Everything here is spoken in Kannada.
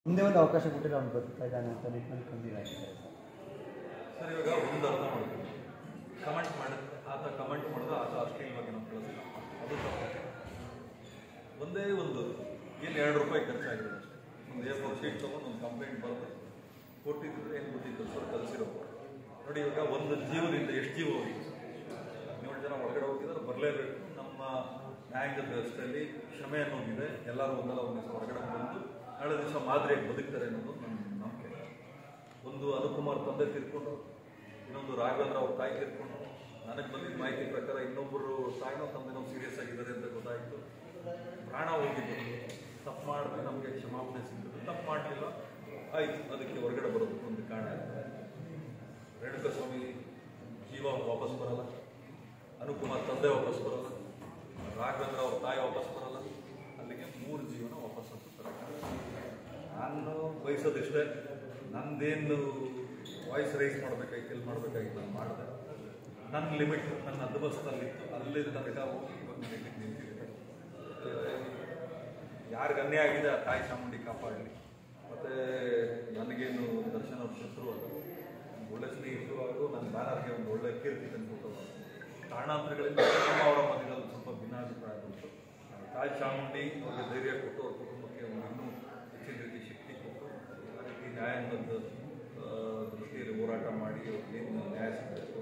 ಮುಂದೆ ಒಂದು ಅವಕಾಶ ಕೊಟ್ಟರೆ ಅವ್ನು ಬದುಕ್ತಾ ಇದ್ದಾನೆ ಅಂತ ನಿಟ್ಟಿನಲ್ಲಿ ಕಂಡಿದ್ದಾರೆ ಸರ್. ಇವಾಗ ಒಂದು ಅರ್ಥ ಮಾಡೋದು, ಕಮೆಂಟ್ ಮಾಡಿದ್ರೆ ಆತ ಕಮೆಂಟ್ ಮಾಡಿದ್ರೆ ಆತ ಅಶ್ಲೀಲ ಬಗ್ಗೆ ನಾವು ಕಳಿಸಿಲ್ಲ, ಅದು ತಪ್ಪು. ಒಂದೇ ಒಂದು ಏನು ₹2 ಖರ್ಚಾಗಿದೆ ಅಷ್ಟೇ. ಒಂದು A4 ಶೀಟ್ ತೊಗೊಂಡು ಒಂದು ಕಂಪ್ಲೇಂಟ್ ಬರೆದು ಕೊಟ್ಟಿದ್ರೆ ಏನು ಗೊತ್ತಿತ್ತು ಸರ್ ಕಲಿಸಿರೋ ನೋಡಿ. ಇವಾಗ ಒಂದು ಜೀವದಿಂದ ಎಷ್ಟು ಜೀವ ಹೋಗಿದೆ, 7 ಜನ ಹೊರಗಡೆ ಹೋಗಿದ್ದಾರೆ, ಬರಲೇಬೇಕು. ನಮ್ಮ ನ್ಯಾಯಾಂಗದ ವ್ಯವಸ್ಥೆಯಲ್ಲಿ ಕ್ಷಮೆ ಅನ್ನೋದಿದೆ. ಎಲ್ಲರೂ ಒಂದಲ್ಲ ಒಂದು ದಿವಸ ಹೊರಗಡೆ ಬಂದು ನಾಳೆ ದಿವಸ ಮಾದರಿಯಾಗಿ ಬದುಕ್ತಾರೆ ಅನ್ನೋದು ನನ್ನ ನಂಬಿಕೆ. ಒಂದು ಅನುಕುಮಾರ್ ತಂದೆ ತೀರ್ಕೊಂಡು, ಇನ್ನೊಂದು ರಾಘವೇಂದ್ರ ಅವ್ರ ತಾಯಿ ತೀರ್ಕೊಂಡು, ನನಗೆ ಬಂದಿದ್ದ ಮಾಹಿತಿ ಪ್ರಕಾರ ಇನ್ನೊಬ್ಬರು ತಾಯಿನೋ ತಂದೆನೋ ಸೀರಿಯಸ್ ಆಗಿದ್ದಾರೆ ಅಂತ ಗೊತ್ತಾಯಿತು. ಪ್ರಾಣ ಹೋಗಿದ್ದು. ತಪ್ಪು ಮಾಡಿದ್ರೆ ನಮಗೆ ಕ್ಷಮಾಪಣೆ ಸಿಗ್ತದೆ, ತಪ್ಪು ಮಾಡಲಿಲ್ಲ ಆಯಿತು, ಅದಕ್ಕೆ ಹೊರಗಡೆ ಬರೋದು ಒಂದು ಕಾರಣ. ರೇಣುಕಸ್ವಾಮಿ ಜೀವ ವಾಪಸ್ ಬರಲ್ಲ, ಅನುಕುಮಾರ್ ತಂದೆ ವಾಪಸ್ ಬರಲ್ಲ, ರಾಘವೇಂದ್ರ ಅವ್ರ ತಾಯಿ ವಾಪಸ್ ಬರಲ್ಲ, ಅಲ್ಲಿಗೆ 3 ಜೀವನ ವಾಪಸ್ ಅಂತ ನಾನು ಬಯಸೋದಿಷ್ಟೇ. ನಂದೇನು ವಾಯ್ಸ್ ರೈಸ್ ಮಾಡಬೇಕಾಗಿತ್ತು, ಎಲ್ಲಿ ಮಾಡಬೇಕಾಗಿತ್ತು ನಾನು ಮಾಡಿದೆ. ನನ್ನ ಲಿಮಿಟ್ ನನ್ನ ಹದ್ದುಬಸ್ತಲ್ಲಿತ್ತು, ಅಲ್ಲಿ ತನಕ ಹೋಗಿ ಇವಾಗ ನನಗೆ ನಿಂತಿದೆ. ಯಾರಿಗೆ ಅನ್ಯಾಯ ಆಗಿದೆ ಆ ತಾಯಿ ಚಾಮುಂಡಿ ಕಾಪಾಡಲಿ. ಮತ್ತು ನನಗೇನು ದರ್ಶನ ಅವ್ರ ಶತ್ರು ಅದು ಒಳ್ಳೆ ಸ್ನೇಹಿತರು ಹಾಗೂ ನನ್ನ ಬ್ಯಾನರ್ಗೆ ಒಂದು ಒಳ್ಳೆ ಕೀರ್ತಿ ತಂದುಕೊಟ್ಟು ಕಾರಣಾಂತರಗಳಿಂದ ಅವರ ಮಧ್ಯದಲ್ಲಿ ಸ್ವಲ್ಪ ಭಿನ್ನಾಭಿಪ್ರಾಯ ಬಂತು. ತಾಯಿ ಚಾಮುಂಡಿ ಅವ್ರಿಗೆ ಧೈರ್ಯ ಕೊಟ್ಟು ಅವ್ರ ಕುಟುಂಬಕ್ಕೆ ಒಂದು ಇನ್ನೂ ಹೆಚ್ಚಿನ ರೀತಿ ಶಕ್ತಿ ಕೊಟ್ಟು ಆ ರೀತಿ ನ್ಯಾಯಾಂಗದ ವೃತ್ತಿಯಲ್ಲಿ ಹೋರಾಟ ಮಾಡಿ ಅವ್ರಿಗೇನು ನ್ಯಾಯ ಸಿಗಬೇಕು